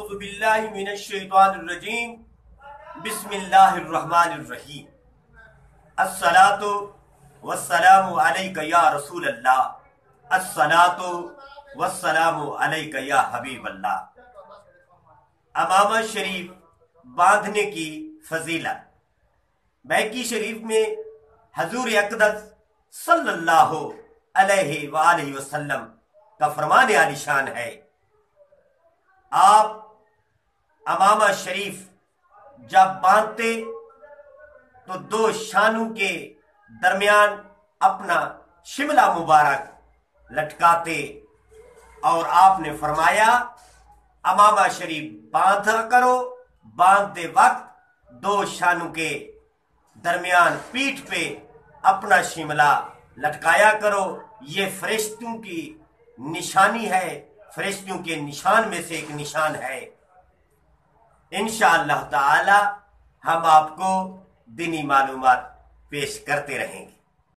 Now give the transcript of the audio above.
اعوذ باللہ من الشیطان الرجیم بسم اللہ الرحمن الرحیم الصلاۃ والسلام علیک یا رسول اللہ الصلاۃ والسلام علیک یا حبیب اللہ۔ امامہ شریف باندھنے کی فضیلت۔ بیکی شریف میں حضور اقدس صلی اللہ علیہ وآلہ وسلم کا فرمان عالی شان ہے، آپ امامہ شریف جب باندھتے تو دو شانوں کے درمیان اپنا شملہ مبارک لٹکاتے، اور آپ نے فرمایا امامہ شریف باندھا کرو، باندھتے وقت دو شانوں کے درمیان پیٹھ پہ اپنا شملہ لٹکایا کرو، یہ فرشتوں کی نشانی ہے، فرشتوں کے نشان میں سے ایک نشان ہے۔ انشاءاللہ تعالی ہم آپ کو دینی معلومات پیش کرتے رہیں گے۔